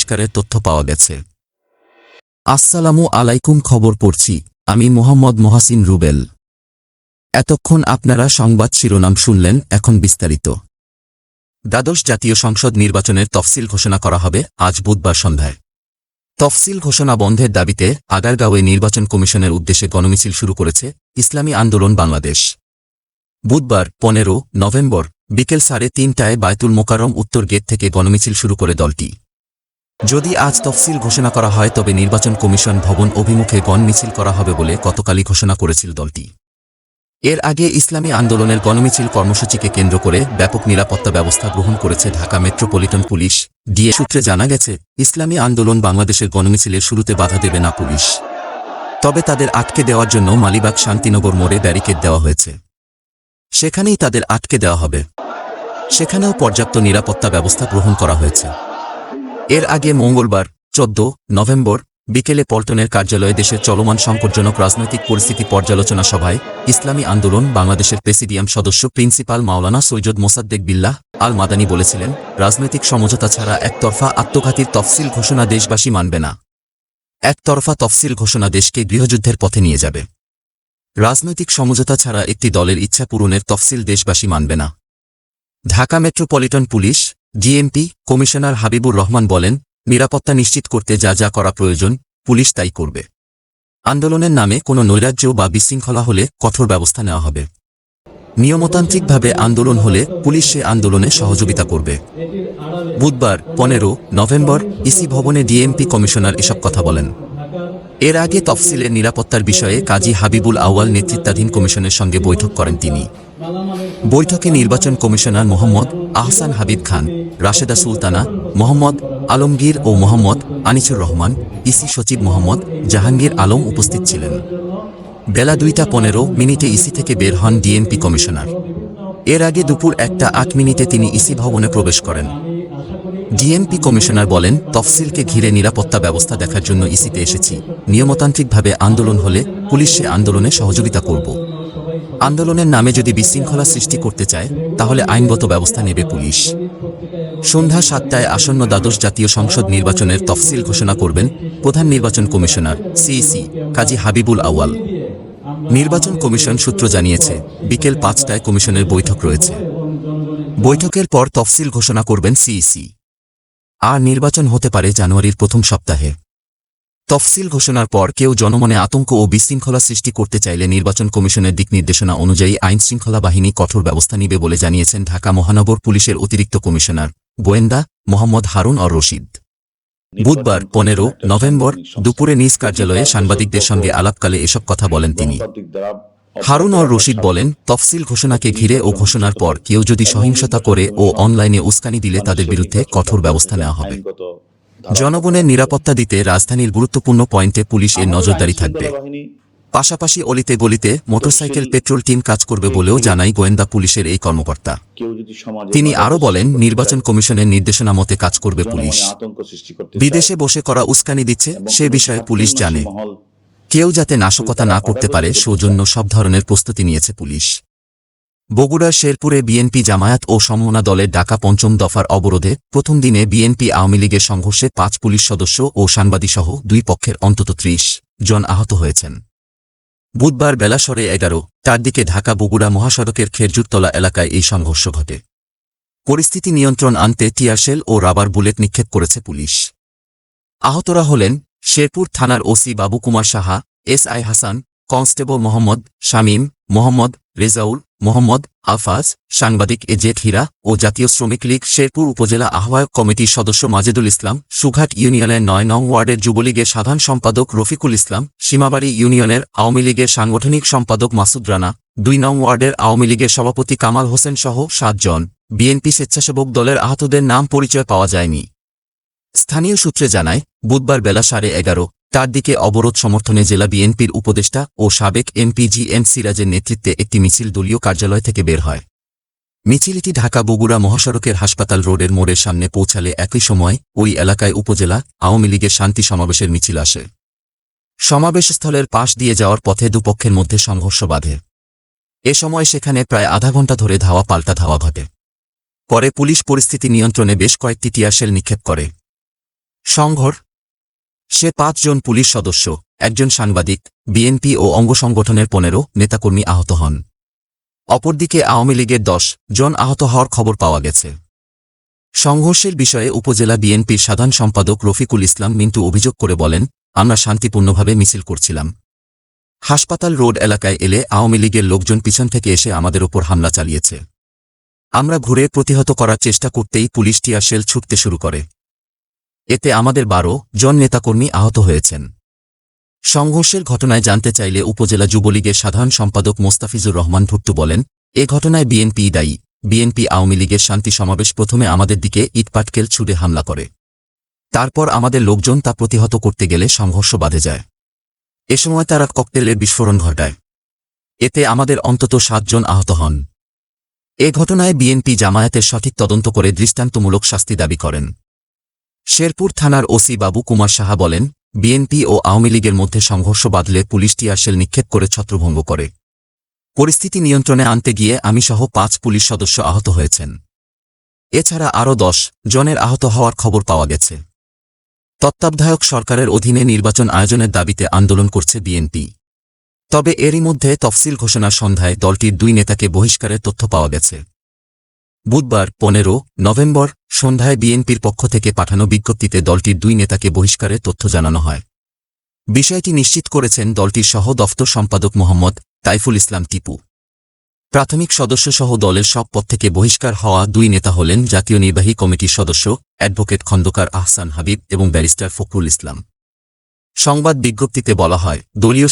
বহিষ্কারের তথ্য পাওয়া গেছে। আসসালামু আলাইকুম, খবর পড়ছি আমি মোহাম্মদ মহাসিন রুবেল। এতক্ষণ আপনারা সংবাদ শিরোনাম শুনলেন, এখন বিস্তারিত। দ্বাদশ জাতীয় সংসদ নির্বাচনের তফসিল ঘোষণা করা হবে আজ বুধবার সন্ধ্যায়। তফসিল ঘোষণা বন্ধের দাবিতে আগারগাঁওয়ে নির্বাচন কমিশনের উদ্দেশ্যে গণমিছিল শুরু করেছে ইসলামী আন্দোলন বাংলাদেশ। বুধবার 15 নভেম্বর বিকেল 3:30টায় বায়তুল মোকাররম উত্তর গেট থেকে গণমিছিল শুরু করে দলটি। যদি আজ তফসিল ঘোষণা করা হয় তবে নির্বাচন কমিশন ভবন অভিমুখে গণমিছিল করা হবে বলে গতকালই ঘোষণা করেছিল দলটি। এর আগে ইসলামী আন্দোলনের গণমিছিল কর্মসূচিকে কেন্দ্র করে ব্যাপক নিরাপত্তা ব্যবস্থা গ্রহণ করেছে ঢাকা মেট্রোপলিটন পুলিশ। ডিএ সূত্রে জানা গেছে, ইসলামী আন্দোলন বাংলাদেশের গণমিছিলের শুরুতে বাধা দেবে না পুলিশ, তবে তাদের আটকে দেওয়ার জন্য মালিবাগ শান্তিনগর মোড়ে ব্যারিকেড দেওয়া হয়েছে, সেখানেই তাদের আটকে দেওয়া হবে। সেখানেও পর্যাপ্ত নিরাপত্তা ব্যবস্থা গ্রহণ করা হয়েছে। এর আগে মঙ্গলবার 14 নভেম্বর বিকেলে পল্টনের কার্যালয়ে দেশের চলমান সংকটজনক রাজনৈতিক পরিস্থিতি পর্যালোচনা সভায় ইসলামী আন্দোলন বাংলাদেশের প্রেসিডিয়াম সদস্য প্রিন্সিপাল মাওলানা সৈয়দ মোসাদ্দেক বিল্লাহ আল মাদানী বলেছিলেন, রাজনৈতিক সমঝোতা ছাড়া একতরফা আত্মঘাতীর তফসিল ঘোষণা দেশবাসী মানবে না। একতরফা তফসিল ঘোষণা দেশকে গৃহযুদ্ধের পথে নিয়ে যাবে। রাজনৈতিক সমঝোতা ছাড়া একটি দলের ইচ্ছা পূরণের তফসিল দেশবাসী মানবে না। Dhaka metropolitan police DMP commissioner Habibur Rahman বলেন, নিরাপত্তা নিশ্চিত করতে যা যা করা প্রয়োজন পুলিশ তাই করবে। আন্দোলনের নামে কোনো নৈরাজ্য বা বিশৃঙ্খলা হলে কঠোর ব্যবস্থা নেওয়া হবে। নিয়মতান্ত্রিকভাবে আন্দোলন হলে পুলিশ সে আন্দোলনে সহযোগিতা করবে। বুধবার 15 নভেম্বর ইসি ভবনে ডিএমপি কমিশনার এসব কথা বলেন। এর আগে তফসিলের নিরাপত্তার বিষয়ে কাজী হাবিবুল আউয়াল নেতৃত্বাধীন কমিশনের সঙ্গে বৈঠক করেন তিনি। বৈঠকে নির্বাচন কমিশনার মোহাম্মদ আহসান হাবিব খান, রাশেদা সুলতানা, মোহাম্মদ আলমগীর ও মোহাম্মদ আনিসুর রহমান, ইসি সচিব মোহাম্মদ জাহাঙ্গীর আলম উপস্থিত ছিলেন। বেলা 2:15 ইসি থেকে বের হন ডিএমপি কমিশনার। এর আগে দুপুর 1:08 তিনি ইসি ভবনে প্রবেশ করেন। ডিএমপি কমিশনার বলেন, তফসিলকে ঘিরে নিরাপত্তা ব্যবস্থা দেখার জন্য ইসিতে এসেছি। নিয়মতান্ত্রিকভাবে আন্দোলন হলে পুলিশ সে আন্দোলনে সহযোগিতা করব। আন্দোলনের নামে যদি বিশৃঙ্খলা সৃষ্টি করতে চায় তাহলে আইনগত ব্যবস্থা নেবে পুলিশ। সন্ধ্যা 7টায় আসন্ন দ্বাদশ জাতীয় সংসদ নির্বাচনের তফসিল ঘোষণা করবেন প্রধান নির্বাচন কমিশনার সিইসি কাজী হাবিবুল আউয়াল। নির্বাচন কমিশন সূত্র জানিয়েছে, বিকেল 5টায় কমিশনের বৈঠক রয়েছে। বৈঠকের পর তফসিল ঘোষণা করবেন সিইসি। আর নির্বাচন হতে পারে জানুয়ারির প্রথম সপ্তাহে। তফসিল ঘোষণার পর কেউ জনমনে আতঙ্ক ও বিশৃঙ্খলা সৃষ্টি করতে চাইলে নির্বাচন কমিশনের দিক নির্দেশনা অনুযায়ী আইনশৃঙ্খলা বাহিনী কঠোর ব্যবস্থা নিবে বলে জানিয়েছেন ঢাকা মহানগর পুলিশের অতিরিক্ত কমিশনার গোয়েন্দা মোহাম্মদ হারুন অর রশিদ। বুধবার 15 নভেম্বর দুপুরে নিজ কার্যালয়ে সাংবাদিকদের সঙ্গে আলাপকালে এসব কথা বলেন তিনি। হারুন অর রশিদ বলেন, তফসিল ঘোষণাকে ঘিরে ও ঘোষণার পর কেউ যদি সহিংসতা করে ও অনলাইনে উস্কানি দিলে তাদের বিরুদ্ধে কঠোর ব্যবস্থা নেওয়া হবে। জনগণের নিরাপত্তা দিতে রাজধানীর গুরুত্বপূর্ণ পয়েন্টে পুলিশের নজরদারি থাকবে। পাশাপাশি অলিতে গলিতে মোটরসাইকেল পেট্রোল টিম কাজ করবে বলেও জানায় গোয়েন্দা পুলিশের এই কর্মকর্তা। তিনি আরও বলেন, নির্বাচন কমিশনের নির্দেশনা মতে কাজ করবে পুলিশ। বিদেশে বসে করা উস্কানি দিচ্ছে সে বিষয়ে পুলিশ জানে। কেউ যাতে নাশকতা না করতে পারে সেজন্য সব ধরনের প্রস্তুতি নিয়েছে পুলিশ। বগুড়ার শেরপুরে বিএনপি জামায়াত ও সমমনা দলের ডাকা ৫ম দফার অবরোধে প্রথম দিনে বিএনপি আওয়ামী লীগের সংঘর্ষে 5 পুলিশ সদস্য ও সাংবাদিকসহ 2 পক্ষের অন্তত 30 জন আহত হয়েছেন। বুধবার বেলা 11:15টার দিকে ঢাকা বগুড়া মহাসড়কের খেরজুরতলা এলাকায় এই সংঘর্ষ ঘটে। পরিস্থিতি নিয়ন্ত্রণ আনতে টিয়ারশেল ও রাবার বুলেট নিক্ষেপ করেছে পুলিশ। আহতরা হলেন শেরপুর থানার ওসি বাবু কুমার সাহা, এসআই হাসান, কনস্টেবল মোহাম্মদ শামীম, মোহাম্মদ রেজাউল, মোহাম্মদ আফাজ, সাংবাদিক এজেড হীরা ও জাতীয় শ্রমিক লীগ শেরপুর উপজেলা আহ্বায়ক কমিটির সদস্য মাজেদুল ইসলাম, সুঘাট ইউনিয়নের 9 নং ওয়ার্ডের যুবলীগের সাধারণ সম্পাদক রফিকুল ইসলাম, সীমাবাড়ি ইউনিয়নের আওয়ামী লীগের সাংগঠনিক সম্পাদক মাসুদ রানা, 2 নং ওয়ার্ডের আওয়ামী লীগের সভাপতি কামাল হোসেন সহ 7 জন। বিএনপি স্বেচ্ছাসেবক দলের আহতদের নাম পরিচয় পাওয়া যায়নি। স্থানীয় সূত্রে জানায়, বুধবার বেলা 11:30টার দিকে অবরোধ সমর্থনে জেলা বিএনপির উপদেষ্টা ও সাবেক এমপি জি.এম. সিরাজের নেতৃত্বে একটি মিছিল দলীয় কার্যালয় থেকে বের হয়। মিছিলটি ঢাকা বগুড়া মহাসড়কের হাসপাতাল রোডের মোড়ের সামনে পৌঁছালে একই সময় ওই এলাকায় উপজেলা আওয়ামী লীগের শান্তি সমাবেশের মিছিল আসে। সমাবেশস্থলের পাশ দিয়ে যাওয়ার পথে দুপক্ষের মধ্যে সংঘর্ষ বাধে। এ সময় সেখানে প্রায় আধা ঘণ্টা ধরে ধাওয়া পাল্টা ধাওয়া ঘটে। পরে পুলিশ পরিস্থিতি নিয়ন্ত্রণে বেশ কয়েকটি টিয়ারশেল নিক্ষেপ করে। সংঘর সে ৫ জন পুলিশ সদস্য, একজন সাংবাদিক, বিএনপি ও অঙ্গসংগঠনের ১৫ নেতাকর্মী আহত হন। অপরদিকে আওয়ামী লীগের ১০ জন আহত হওয়ার খবর পাওয়া গেছে। সংঘর্ষের বিষয়ে উপজেলা বিএনপির সাধারণ সম্পাদক রফিকুল ইসলাম মিন্টু অভিযোগ করে বলেন, আমরা শান্তিপূর্ণভাবে মিছিল করছিলাম। হাসপাতাল রোড এলাকায় এলে আওয়ামী লীগের লোকজন পিছন থেকে এসে আমাদের ওপর হামলা চালিয়েছে। আমরা ঘুরে প্রতিহত করার চেষ্টা করতেই পুলিশ টিয়ার শেল ছুটতে শুরু করে। এতে আমাদের ১২ জন নেতাকর্মী আহত হয়েছেন। সংঘর্ষের ঘটনায় জানতে চাইলে উপজেলা যুবলীগের সাধারণ সম্পাদক মোস্তাফিজুর রহমান ভুট্টু বলেন, এ ঘটনায় বিএনপি দায়ী। বিএনপি আওয়ামী লীগের শান্তি সমাবেশ প্রথমে আমাদের দিকে ইটপাটকেল ছুড়ে হামলা করে। তারপর আমাদের লোকজন তা প্রতিহত করতে গেলে সংঘর্ষ বাধে যায়। এ সময় তারা ককটেলের বিস্ফোরণ ঘটায়। এতে আমাদের অন্তত ৭ জন আহত হন। এ ঘটনায় বিএনপি জামায়াতের সঠিক তদন্ত করে দৃষ্টান্তমূলক শাস্তি দাবি করেন। শেরপুর থানার ওসি বাবু কুমার সাহা বলেন, বিএনপি ও আওয়ামী লীগের মধ্যে সংঘর্ষ বাধলে পুলিশ টিয়ারশেল নিক্ষেপ করে ছত্রভঙ্গ করে। পরিস্থিতি নিয়ন্ত্রণে আনতে গিয়ে আমিসহ ৫ পুলিশ সদস্য আহত হয়েছেন। এছাড়া আরও ১০ জনের আহত হওয়ার খবর পাওয়া গেছে। তত্ত্বাবধায়ক সরকারের অধীনে নির্বাচন আয়োজনের দাবিতে আন্দোলন করছে বিএনপি। তবে এরই মধ্যে তফসিল ঘোষণার সন্ধ্যায় দলটির ২ নেতাকে বহিষ্কারের তথ্য পাওয়া গেছে। বুধবার ১৫ নভেম্বর সন্ধ্যায় বিএনপির পক্ষ থেকে পাঠানো বিজ্ঞপ্তিতে দলটির ২ নেতাকে বহিষ্কারের তথ্য জানানো হয়। বিষয়টি নিশ্চিত করেছেন দলটির সহ দফতর সম্পাদক মোহাম্মদ তাইফুল ইসলাম টিপু। প্রাথমিক সদস্যসহ দলের সব পদ থেকে বহিষ্কার হওয়া ২ নেতা হলেন জাতীয় নির্বাহী কমিটির সদস্য অ্যাডভোকেট খন্দকার আহসান হাবিব এবং ব্যারিস্টার ফখরুল ইসলাম। সংবাদ বিজ্ঞপ্তিতে বলা হয়, দলীয়